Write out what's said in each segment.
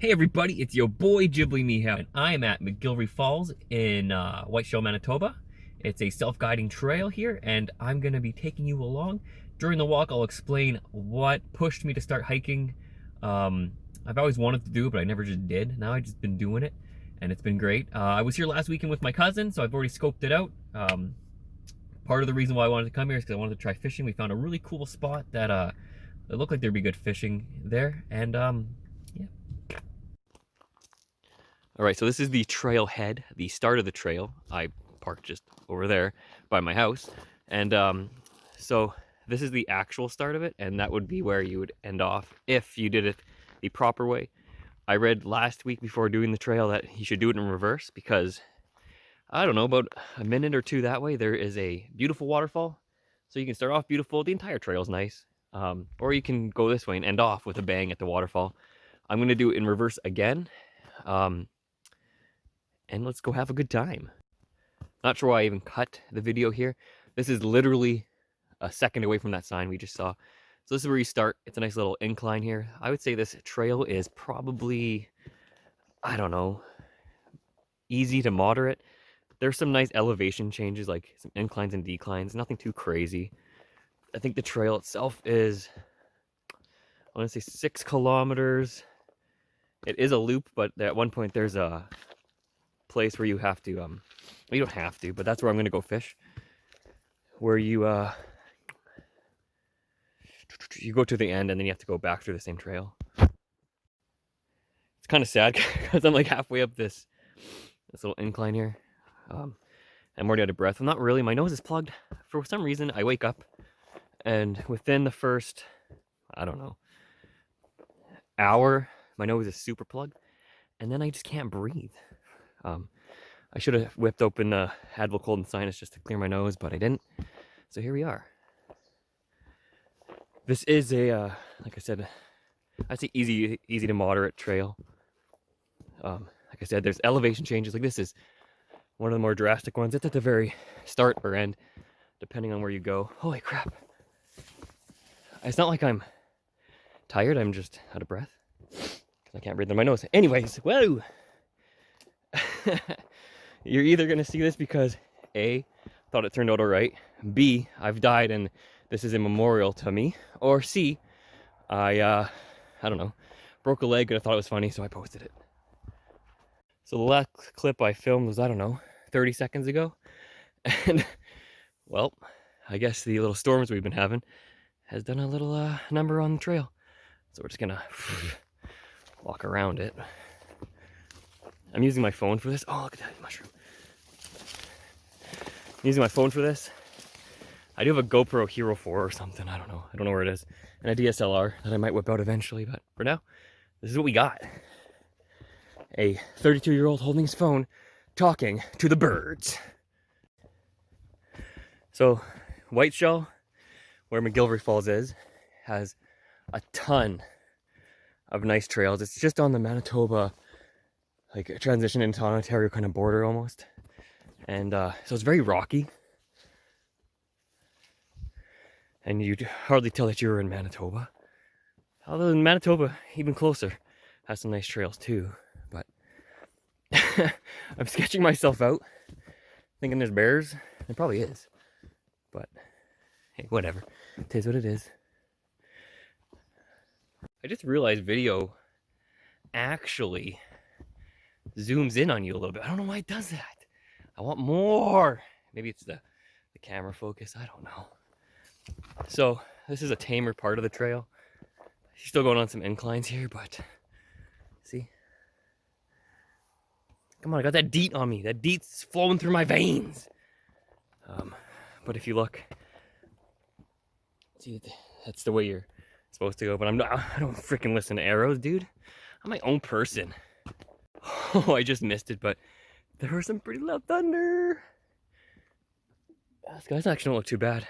Hey everybody, it's your boy GhibliMehow, and I am at McGillivary Falls in Whiteshell, Manitoba. It's a self-guiding trail here, and I'm going to be taking you along. During the walk, I'll explain what pushed me to start hiking. I've always wanted to do it, but I never just did. Now I've just been doing it, and it's been great. I was here last weekend with my cousin, so I've already scoped it out. Part of the reason why I wanted to come here is because I wanted to try fishing. We found a really cool spot that it looked like there'd be good fishing there, and yeah. All right, so this is the trailhead, the start of the trail. I parked just over there by my house. And so this is the actual start of it, and that would be where you would end off if you did it the proper way. I read last week before doing the trail that you should do it in reverse because, I don't know, about a minute or two that way, there is a beautiful waterfall. So you can start off beautiful. The entire trail is nice. Or you can go this way and end off with a bang at the waterfall. I'm going to do it in reverse again. And let's go have a good time. Not sure why I even cut the video here. This is literally a second away from that sign we just saw. So this is where you start. It's a nice little incline here. I would say this trail is probably, I don't know, easy to moderate. There's some nice elevation changes, like some inclines and declines. Nothing too crazy. I think the trail itself is, I want to say 6 kilometers. It is a loop, but at one point there's a place where you have to, you don't have to, but that's where I'm going to go fish. Where you go to the end and then you have to go back through the same trail. It's kind of sad because I'm like halfway up this little incline here. I'm already out of breath. I'm not really. My nose is plugged. For some reason, I wake up and within the first, I don't know, hour, my nose is super plugged. And then I just can't breathe. I should have whipped open Advil Cold and Sinus just to clear my nose, but I didn't. So here we are. This is a, like I said, I'd say easy to moderate trail. Like I said, there's elevation changes. Like this is one of the more drastic ones. It's at the very start or end, depending on where you go. Holy crap. It's not like I'm tired. I'm just out of breath because I can't breathe in my nose. Anyways, whoa. You're either going to see this because A, thought it turned out all right, B, I've died and this is a memorial to me, or C, I don't know, broke a leg and I thought it was funny, so I posted it. So the last clip I filmed was, I don't know, 30 seconds ago, and, well, I guess the little storms we've been having has done a little number on the trail, so we're just going to walk around it. I'm using my phone for this. Oh, look at that mushroom. I'm using my phone for this. I do have a GoPro Hero 4 or something. I don't know where it is. And a DSLR that I might whip out eventually. But for now, this is what we got. A 32-year-old holding his phone, talking to the birds. So, Whiteshell, where McGillivary Falls is, has a ton of nice trails. It's just on the Manitoba, like a transition into Ontario kind of border almost. And so it's very rocky. And you'd hardly tell that you were in Manitoba. Although in Manitoba, even closer, has some nice trails too. But I'm sketching myself out, thinking there's bears. There probably is. But hey, whatever. It is what it is. I just realized video actually zooms in on you a little bit. I don't know why it does that. I want more. Maybe it's the camera focus. I don't know. So this is a tamer part of the trail. She's still going on some inclines here, but see? Come on, I got that DEET on me. That DEET's flowing through my veins. But if you look, see, that's the way you're supposed to go. But I don't freaking listen to arrows, dude. I'm my own person. Oh, I just missed it, but there was some pretty loud thunder. The skies actually don't look too bad.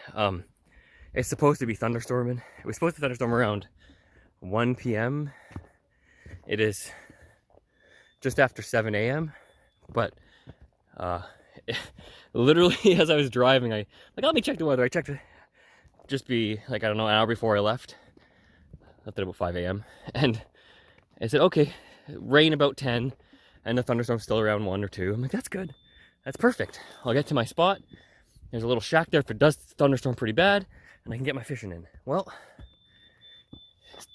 It's supposed to be thunderstorming. It was supposed to thunderstorm around 1 p.m. It is just after 7 a.m. But literally as I was driving, let me check the weather. I checked it just be like, I don't know, an hour before I left. Left at about 5 a.m. And I said, okay, rain about 10, and the thunderstorm's still around 1 or 2. I'm like, that's good. That's perfect. I'll get to my spot. There's a little shack there if it does thunderstorm pretty bad, and I can get my fishing in. Well,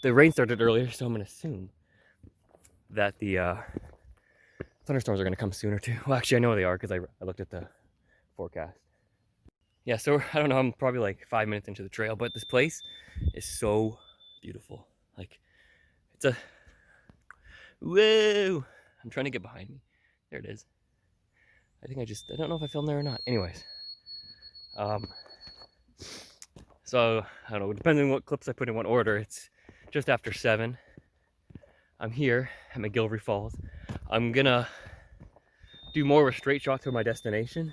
the rain started earlier, so I'm going to assume that the thunderstorms are going to come sooner too. Well, actually, I know they are because I looked at the forecast. Yeah, so I don't know, I'm probably like 5 minutes into the trail, but this place is so beautiful. Like, it's a, whoa! I'm trying to get behind me. There it is. I don't know if I filmed there or not. Anyways, so I don't know, depending on what clips I put in what order, it's just after 7. I'm here at McGillivary Falls. I'm gonna do more of a straight shot to my destination.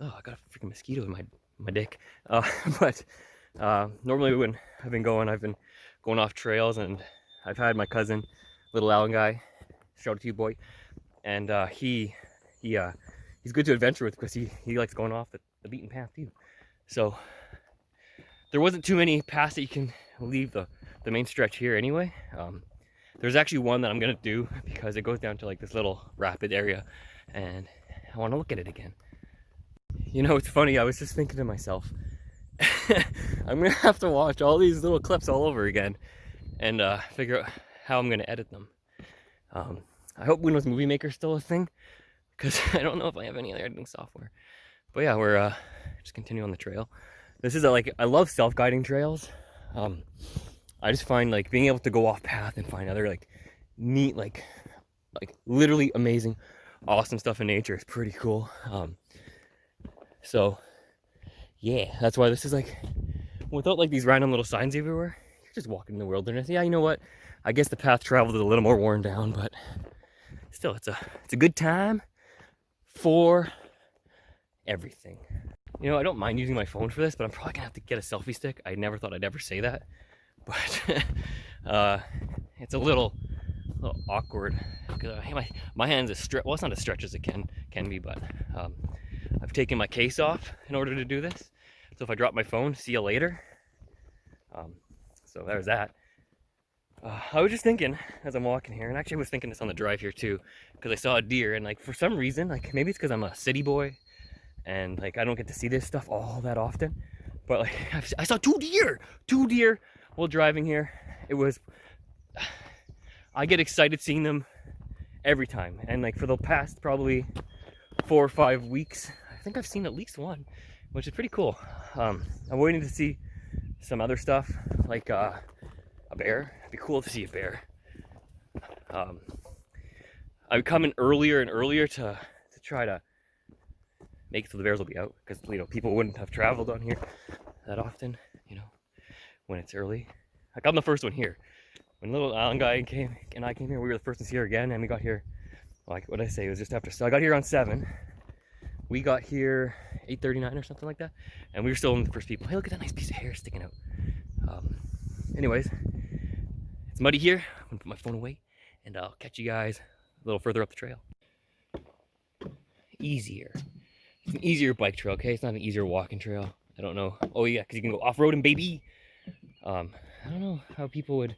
Oh, I got a freaking mosquito in my dick. But normally when I've been going off trails, and I've had my cousin, little Alan guy, shout out to you, boy, and he's good to adventure with because he likes going off the beaten path too. So there wasn't too many paths that you can leave the main stretch here anyway. There's actually one that I'm gonna do because it goes down to like this little rapid area, and I want to look at it again. You know, it's funny, I was just thinking to myself, I'm gonna have to watch all these little clips all over again and figure out how I'm gonna edit them. I hope Windows Movie Maker is still a thing, because I don't know if I have any other editing software. But yeah, we're just continuing on the trail. This is I love self-guiding trails. I just find like being able to go off path and find other like neat, like literally amazing, awesome stuff in nature is pretty cool. So yeah, that's why this is like, without like these random little signs everywhere, you're just walking in the wilderness. Yeah, you know what? I guess the path traveled is a little more worn down, but still, it's a good time for everything. You know, I don't mind using my phone for this, but I'm probably gonna have to get a selfie stick. I never thought I'd ever say that, but it's a little awkward because my hands are well, it's not as stretched as it can be, but I've taken my case off in order to do this. So if I drop my phone, see you later. So there's that. I was just thinking as I'm walking here, and actually I was thinking this on the drive here too, because I saw a deer, and like for some reason, like maybe it's because I'm a city boy and like I don't get to see this stuff all that often, but like I saw two deer while driving here. I get excited seeing them every time, and like for the past probably 4 or 5 weeks, I think I've seen at least one, which is pretty cool. I'm waiting to see some other stuff like a bear. It'd be cool to see a bear. I'm coming earlier and earlier to try to make it so the bears will be out, because you know people wouldn't have traveled on here that often, you know, when it's early. Like I'm the first one here. When little Alan guy came and I came here, we were the first ones here again, and we got here, like what did I say, it was just after, so I got here around 7. We got here 8:39 or something like that, and we were still one of the first people. Hey, look at that nice piece of hair sticking out. Anyways, it's muddy here. I'm gonna put my phone away, and I'll catch you guys a little further up the trail. Easier. It's an easier bike trail, okay? It's not an easier walking trail. I don't know. Oh yeah, because you can go off-roading, baby. I don't know how people would,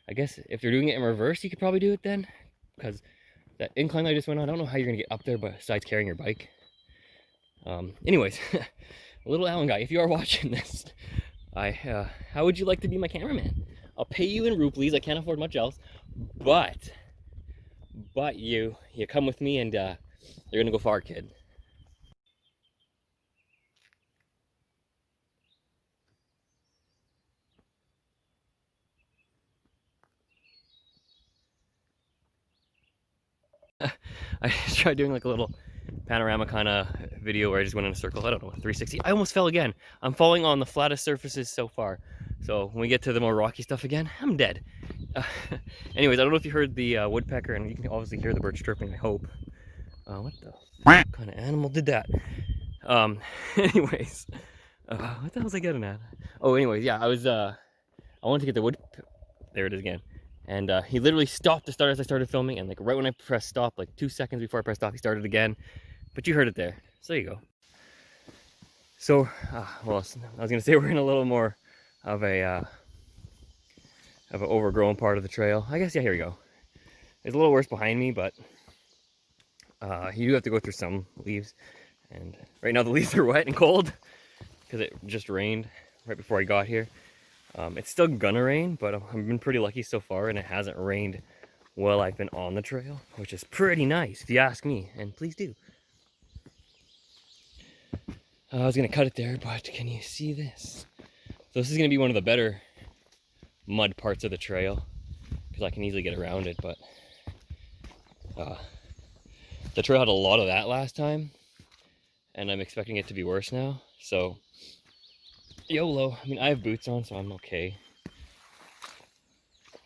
I guess if they're doing it in reverse, you could probably do it then, because that incline I just went on, I don't know how you're gonna get up there besides carrying your bike. Anyways, little Alan guy, if you are watching this, how would you like to be my cameraman? I'll pay you in rupees. I can't afford much else, but you come with me, and you're gonna go far, kid. I tried doing like a little panorama kind of video where I just went in a circle. I don't know, 360. I almost fell again. I'm falling on the flattest surfaces so far. So when we get to the more rocky stuff again, I'm dead. Anyways, I don't know if you heard the woodpecker, and you can obviously hear the birds chirping, I hope. What the kind of animal did that? Anyways, what the hell was I getting at? Oh, anyways, yeah, I wanted to get the wood. There it is again. And he literally stopped to start as I started filming, and like right when I pressed stop, like 2 seconds before I pressed stop, he started again. But you heard it there, so there you go. So, well, I was gonna say we're in a little more of an overgrown part of the trail. I guess, yeah, here we go. It's a little worse behind me, but you do have to go through some leaves. And right now the leaves are wet and cold because it just rained right before I got here. It's still gonna rain, but I've been pretty lucky so far, and it hasn't rained while I've been on the trail, which is pretty nice if you ask me, and please do. I was gonna cut it there, but can you see this? So this is gonna be one of the better mud parts of the trail because I can easily get around it, but the trail had a lot of that last time, and I'm expecting it to be worse now. So YOLO. I mean, I have boots on, so I'm okay.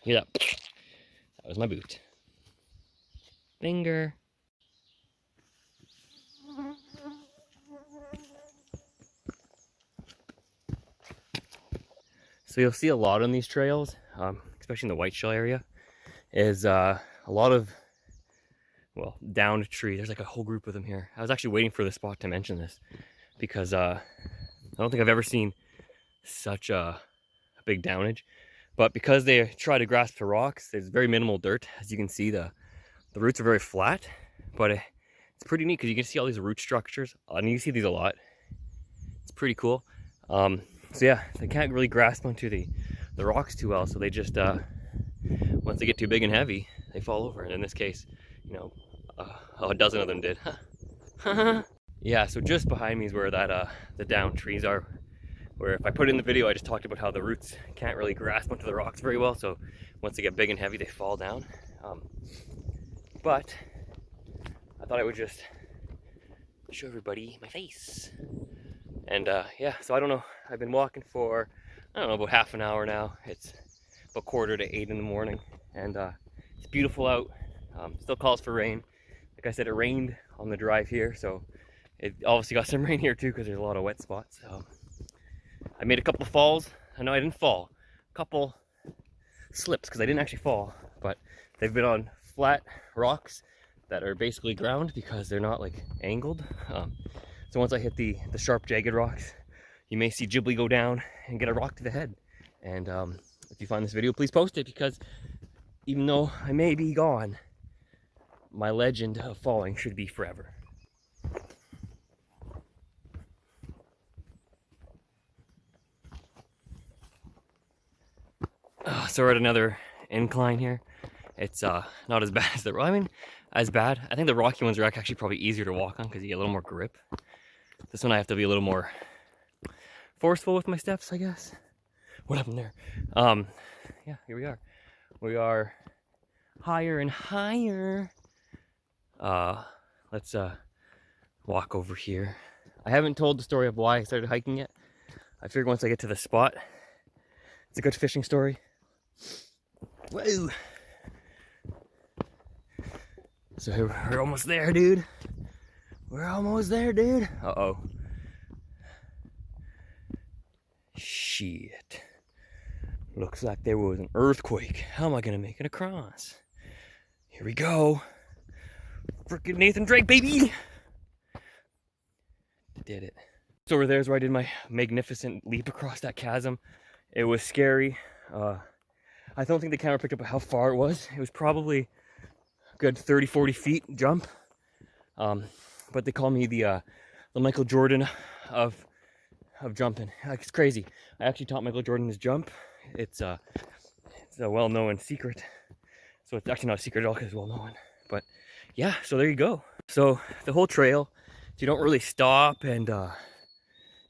Hear that? That was my boot. Finger. So you'll see a lot on these trails, especially in the Whiteshell area, is a lot of, well, downed trees. There's like a whole group of them here. I was actually waiting for the spot to mention this because I don't think I've ever seen such a big downage. But because they try to grasp the rocks, there's very minimal dirt. As you can see, the roots are very flat, but it's pretty neat because you can see all these root structures, and you see these a lot. It's pretty cool. So yeah, they can't really grasp onto the rocks too well, so they just, once they get too big and heavy, they fall over. And in this case, you know, a dozen of them did. Yeah, so just behind me is where that the down trees are, where if I put in the video, I just talked about how the roots can't really grasp onto the rocks very well, so once they get big and heavy, they fall down. But I thought I would just show everybody my face. And yeah, so I don't know, I've been walking for, I don't know, about half an hour now. It's about 7:45 in the morning, and it's beautiful out. Still calls for rain. Like I said, it rained on the drive here, so it obviously got some rain here too because there's a lot of wet spots. So I made a couple of falls. I know I didn't fall. A couple slips because I didn't actually fall, but they've been on flat rocks that are basically ground because they're not like angled. So once I hit the sharp, jagged rocks, you may see Ghibli go down and get a rock to the head. And if you find this video, please post it, because even though I may be gone, my legend of falling should be forever. So we're at another incline here. It's not as bad as the, I mean, as bad. I think the rocky ones are actually probably easier to walk on because you get a little more grip. This one I have to be a little more forceful with my steps, I guess. What happened there? Yeah, here we are. We are higher and higher. Let's walk over here. I haven't told the story of why I started hiking yet. I figured once I get to the spot, it's a good fishing story. Whoa! So we're almost there, dude. We're almost there, dude. Uh-oh. Shit. Looks like there was an earthquake. How am I gonna make it across? Here we go. Frickin' Nathan Drake, baby! Did it. So over there is where I did my magnificent leap across that chasm. It was scary. I don't think the camera picked up how far it was. It was probably a good 30-40 feet jump. But they call me the Michael Jordan of jumping. Like, it's crazy. I actually taught Michael Jordan his jump. It's a well-known secret. So it's actually not a secret at all because it's well-known. But yeah, so there you go. So the whole trail, if you don't really stop and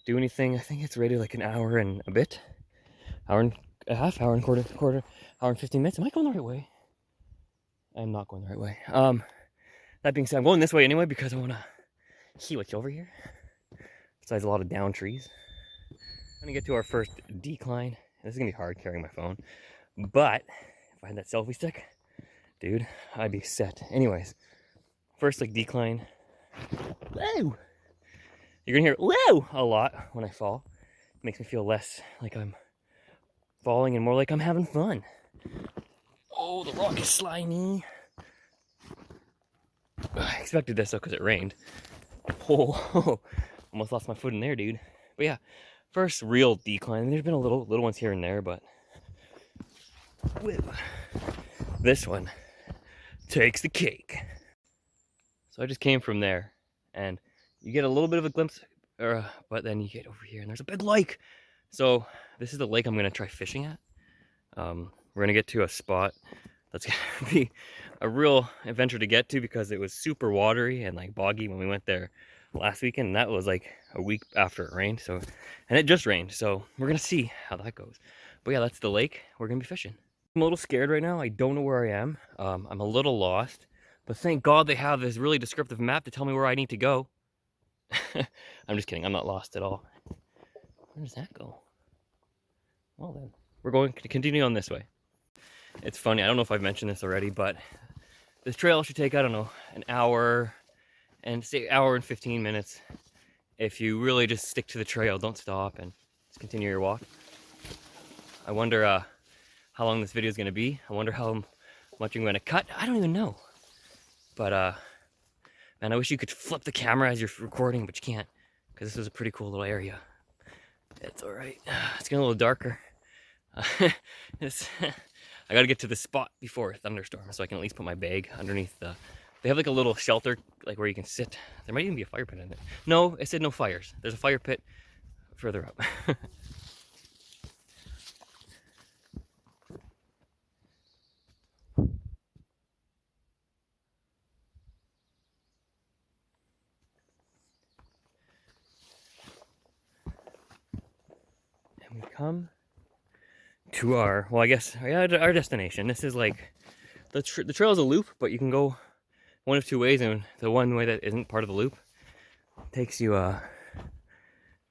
do anything, I think it's rated like an hour and a bit. Hour and a half, hour and quarter, hour and 15 minutes. Am I going the right way? I'm not going the right way. That being said, I'm going this way anyway because I want to see what's over here. Besides a lot of down trees. I'm going to get to our first decline. This is going to be hard carrying my phone. But if I had that selfie stick, dude, I'd be set. Anyways, first like decline. Whoa! You're going to hear whoa a lot when I fall. It makes me feel less like I'm falling and more like I'm having fun. Oh, the rock is slimy. I expected this though because it rained. Oh, almost lost my foot in there, dude. But yeah, first real decline. There's been a little ones here and there, but whoa. This one, takes the cake. So I just came from there, and you get a little bit of a glimpse, but then you get over here, and there's a big lake. So this is the lake I'm gonna try fishing at. We're gonna get to a spot that's gonna be a real adventure to get to because it was super watery and like boggy when we went there last weekend, and that was like a week after it rained. So, and it just rained, so we're gonna see how that goes. But yeah, that's the lake. We're gonna be fishing. I'm a little scared right now. I don't know where I am. I'm a little lost, but thank God they have this really descriptive map to tell me where I need to go. I'm just kidding. I'm not lost at all. Where does that go? Well then, we're going to continue on this way. It's funny, I don't know if I've mentioned this already, but this trail should take, I don't know, an hour and say hour and 15 minutes if you really just stick to the trail, don't stop and just continue your walk. I wonder how long this video is going to be. I wonder how much I'm going to cut. I don't even know. But man, I wish you could flip the camera as you're recording, but you can't because this is a pretty cool little area. It's all right. It's getting a little darker. I got to get to the spot before a thunderstorm so I can at least put my bag underneath the... They have like a little shelter like where you can sit. There might even be a fire pit in it. No, it said no fires. There's a fire pit further up. And we come to our, well, I guess, our destination. This is like, the trail is a loop, but you can go one of two ways, and the one way that isn't part of the loop takes you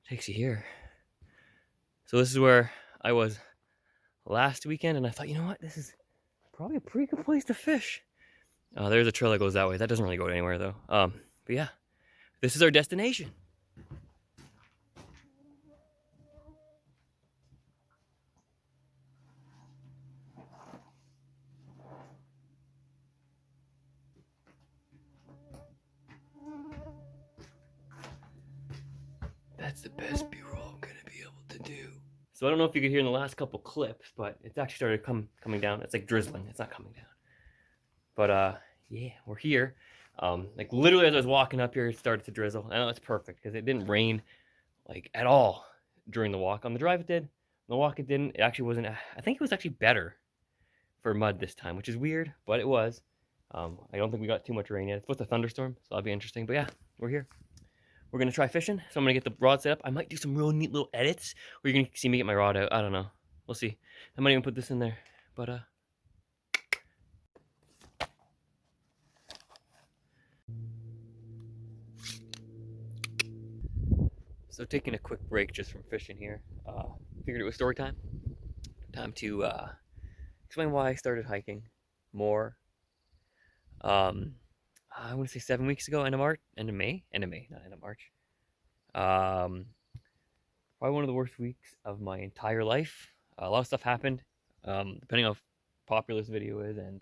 here. So this is where I was last weekend, and I thought, you know what, this is probably a pretty good place to fish. There's a trail that goes that way. That doesn't really go anywhere though. But yeah, this is our destination. That's the best B-roll I'm gonna be able to do. So I don't know if you could hear in the last couple clips, but it's actually started coming down. It's like drizzling. It's not coming down. But yeah, we're here. Like literally as I was walking up here, it started to drizzle. I know it's perfect because it didn't rain like at all during the walk. On the drive it did. On the walk it didn't. It actually wasn't. I think it was actually better for mud this time, which is weird, but it was. I don't think we got too much rain yet. It's supposed to thunderstorm, so that'll be interesting. But yeah, we're here. We're gonna try fishing, so I'm gonna get the rod set up. I might do some real neat little edits, or you're gonna see me get my rod out. I don't know. We'll see. I might even put this in there, but so taking a quick break just from fishing here. Figured it was story time. Time to explain why I started hiking more. I want to say 7 weeks ago, end of May, not end of March. Probably one of the worst weeks of my entire life. A lot of stuff happened. Depending on how popular this video is, and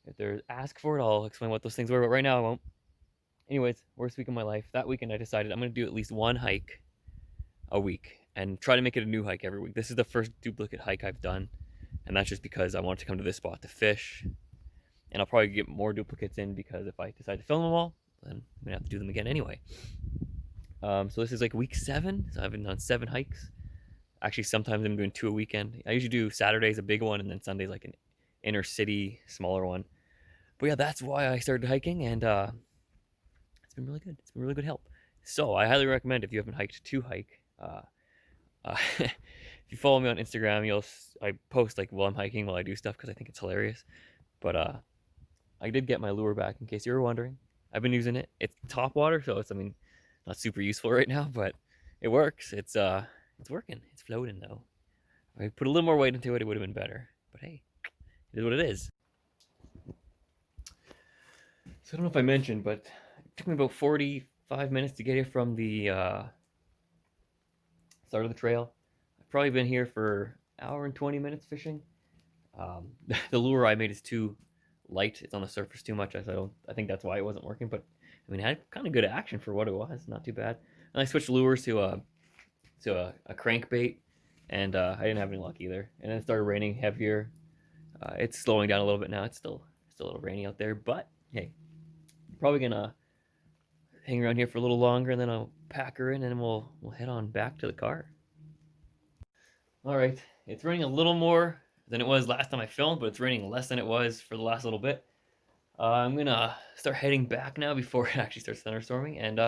if there's ask for it, I'll explain what those things were. But right now, I won't. Anyways, worst week of my life. That weekend, I decided I'm going to do at least one hike a week and try to make it a new hike every week. This is the first duplicate hike I've done, and that's just because I wanted to come to this spot to fish. And I'll probably get more duplicates in because if I decide to film them all, then I'm gonna have to do them again anyway. So this is like week 7. So I've been on 7 hikes. Actually, sometimes I'm doing 2 a weekend. I usually do Saturdays a big one, and then Sundays like an inner city smaller one. But yeah, that's why I started hiking, and it's been really good. It's been really good help. So I highly recommend, if you haven't hiked, to hike. If you follow me on Instagram, I post like while I'm hiking, while I do stuff, because I think it's hilarious. But I did get my lure back, in case you were wondering. I've been using it. It's top water, so it's, not super useful right now, but it works. It's working. It's floating though. If I put a little more weight into it, it would have been better. But hey, it is what it is. So I don't know if I mentioned, but it took me about 45 minutes to get here from the start of the trail. I've probably been here for an hour and 20 minutes fishing. The lure I made is too light. It's on the surface too much. I think that's why it wasn't working. But it had kind of good action for what it was. Not too bad. And I switched lures to a crankbait, and I didn't have any luck either. And then it started raining heavier. It's slowing down a little bit now. It's still Still a little rainy out there, but hey, probably gonna hang around here for a little longer, and then I'll pack her in, and then we'll head on back to the car. All right, it's raining a little more than it was last time I filmed, but it's raining less than it was for the last little bit. I'm gonna start heading back now before it actually starts thunderstorming, and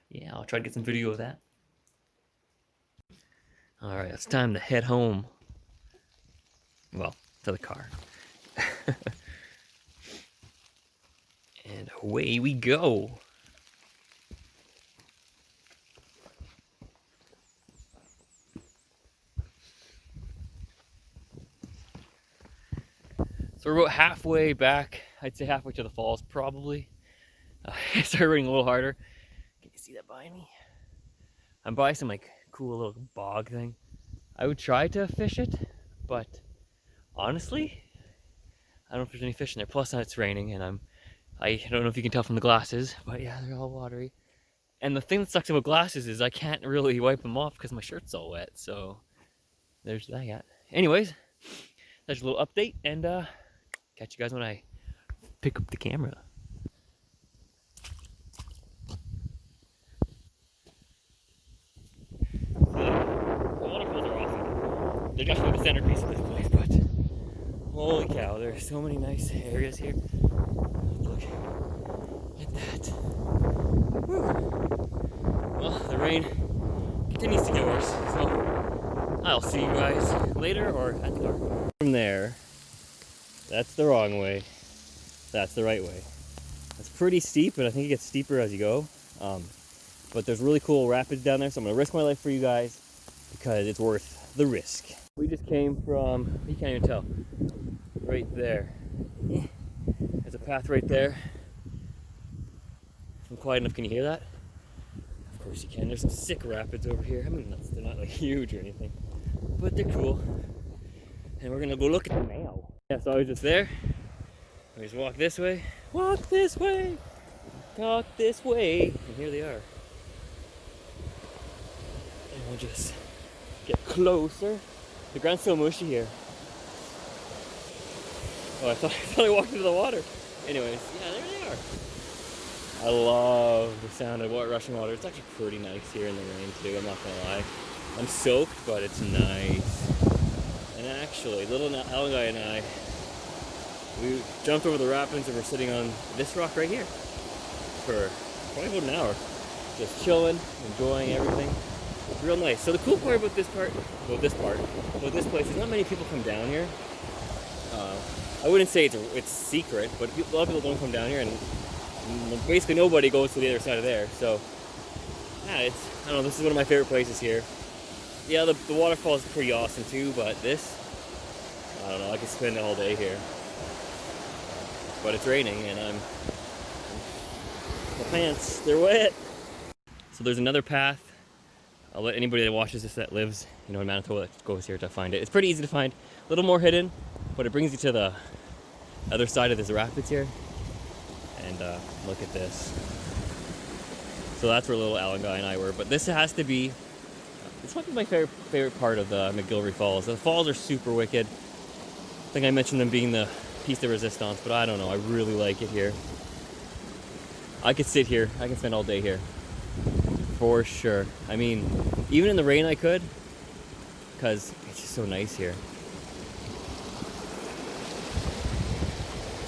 yeah, I'll try to get some video of that. All right, it's time to head home. Well, to the car. And away we go. So we're about halfway back. I'd say halfway to the falls, probably. It started raining a little harder. Can you see that behind me? I'm by some like cool little bog thing. I would try to fish it, but honestly, I don't know if there's any fish in there. Plus, it's raining, and I don't know if you can tell from the glasses, but yeah, they're all watery. And the thing that sucks about glasses is I can't really wipe them off because my shirt's all wet. So there's that. Yeah. Anyways, that's a little update, and catch you guys when I pick up the camera. The waterfalls are awesome. They're definitely the centerpiece of this place, but holy cow, there are so many nice areas here. Look at that. Whew. Well, the rain continues to get worse, so I'll see you guys later or at the car. From there, that's the wrong way. That's the right way. It's pretty steep, but I think it gets steeper as you go. But there's really cool rapids down there, so I'm gonna risk my life for you guys because it's worth the risk. We just came from, you can't even tell, right there. There's a path right there. If I'm quiet enough, can you hear that? Of course you can. There's some sick rapids over here. I mean, they're not like huge or anything, but they're cool. And we're gonna go look at them now. Yeah, so I was just there. We just walk this way, talk this way. And here they are. And we'll just get closer. The ground's so mushy here. Oh, I thought I walked into the water. Anyways, yeah, there they are. I love the sound of rushing water. It's actually pretty nice here in the rain too, I'm not gonna lie. I'm soaked, but it's nice. And actually, little Alan guy and I, we jumped over the rapids and we're sitting on this rock right here for probably about an hour. Just chilling, enjoying everything. It's real nice. So the cool part about this place is not many people come down here. I wouldn't say it's secret, but a lot of people don't come down here, and basically nobody goes to the other side of there. So yeah, I don't know, this is one of my favorite places here. Yeah, the waterfall is pretty awesome too, but this, I don't know, I could spend the whole day here. But it's raining and my pants, they're wet. So there's another path. I'll let anybody that watches this that lives, in Manitoba that goes here to find it. It's pretty easy to find, a little more hidden, but it brings you to the other side of this rapids here. And look at this. So that's where little Alan guy and I were. But this has to be, this might be my favorite part of the McGillivary Falls. The falls are super wicked. I think I mentioned them being the piece de resistance, but I don't know, I really like it here. I could sit here, I can spend all day here. For sure. I mean, even in the rain I could, because it's just so nice here.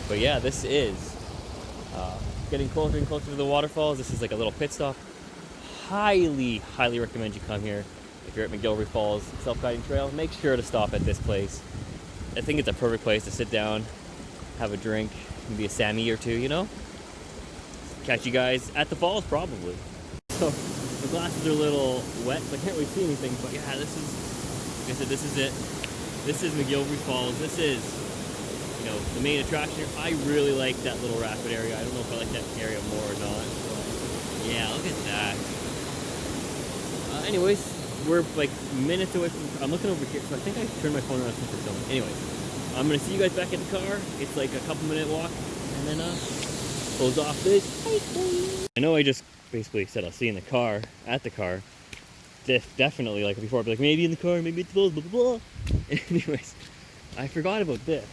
But yeah, this is getting closer and closer to the waterfalls. This is like a little pit stop. Highly recommend you come here. If you're at McGillivary Falls Self-Guiding Trail, make sure to stop at this place. I think it's a perfect place to sit down, have a drink, maybe a Sammy or two, Catch you guys at the falls, probably. So, the glasses are a little wet, so I can't really see anything, but yeah, this is it. This is McGillivary Falls. This is, the main attraction. I really like that little rapid area. I don't know if I like that area more or not, but yeah, look at that. Anyways, we're like minutes away from, I'm looking over here, so I think I turned my phone around for filming. Anyways, I'm gonna see you guys back in the car. It's like a couple minute walk, and then close off this. I know I just basically said I'll see you in the car, at the car. Definitely, like before, I'd be like, maybe in the car, maybe it's blah, blah, blah. Anyways, I forgot about this.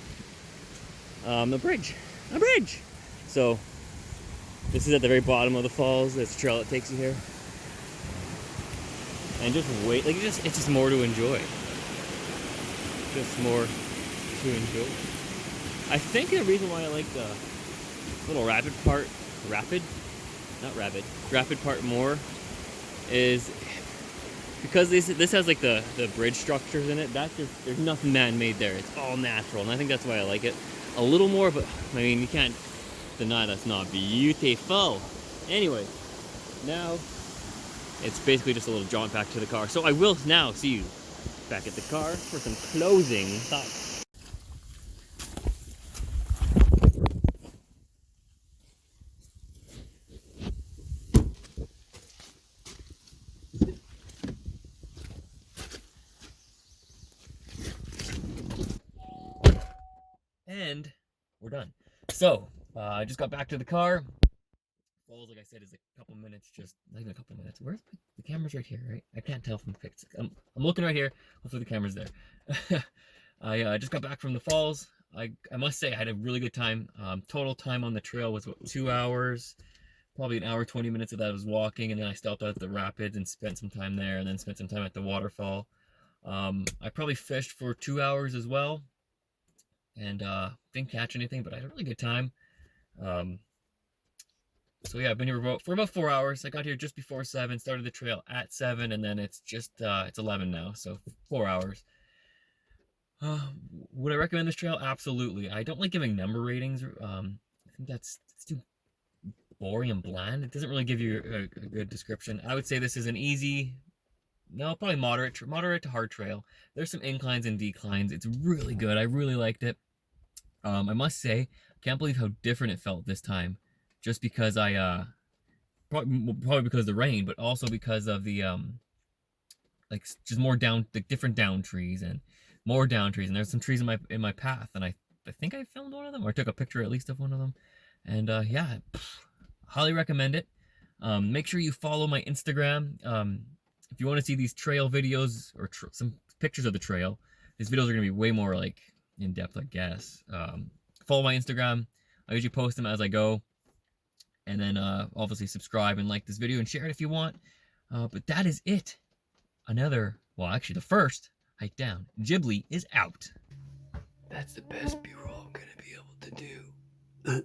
a bridge. So this is at the very bottom of the falls. There's a trail that takes you here. And just wait, like it's just more to enjoy. Just more to enjoy. I think the reason why I like the little rapid part more is because this has like the bridge structures in it. There's nothing man-made there. It's all natural, and I think that's why I like it a little more. But I mean, you can't deny that's not beautiful. Anyway, now it's basically just a little jaunt back to the car. So I will now see you back at the car for some closing thoughts. And we're done. So I just got back to the car. Falls, like I said, is a couple minutes, just not even a couple minutes. Where's the camera's right here, right? I can't tell from the pictures. I'm looking right here. Hopefully the camera's there. I just got back from the falls. I must say I had a really good time. Total time on the trail was what, 2 hours, probably an hour 20 minutes of that I was walking, and then I stopped out at the rapids and spent some time there, and then spent some time at the waterfall. I probably fished for 2 hours as well, and didn't catch anything, but I had a really good time. So yeah, I've been here for about 4 hours. I got here just before 7, started the trail at 7, and then it's just it's 11 now, so 4 hours. Would I recommend this trail? Absolutely. I don't like giving number ratings. I think it's too boring and bland. It doesn't really give you a good description. I would say this is an easy, no, probably moderate to hard trail. There's some inclines and declines. It's really good. I really liked it. I must say, I can't believe how different it felt this time. Just because probably because of the rain, but also because of the like just more different down trees and more down trees, and there's some trees in my path, and I think I filmed one of them, or I took a picture at least of one of them, and yeah, highly recommend it. Make sure you follow my Instagram if you want to see these trail videos or some pictures of the trail. These videos are gonna be way more like in depth, I guess. Follow my Instagram. I usually post them as I go. And then obviously subscribe and like this video and share it if you want. But that is it. Actually the first hike down. Ghibli is out. That's the best B-roll I'm gonna be able to do.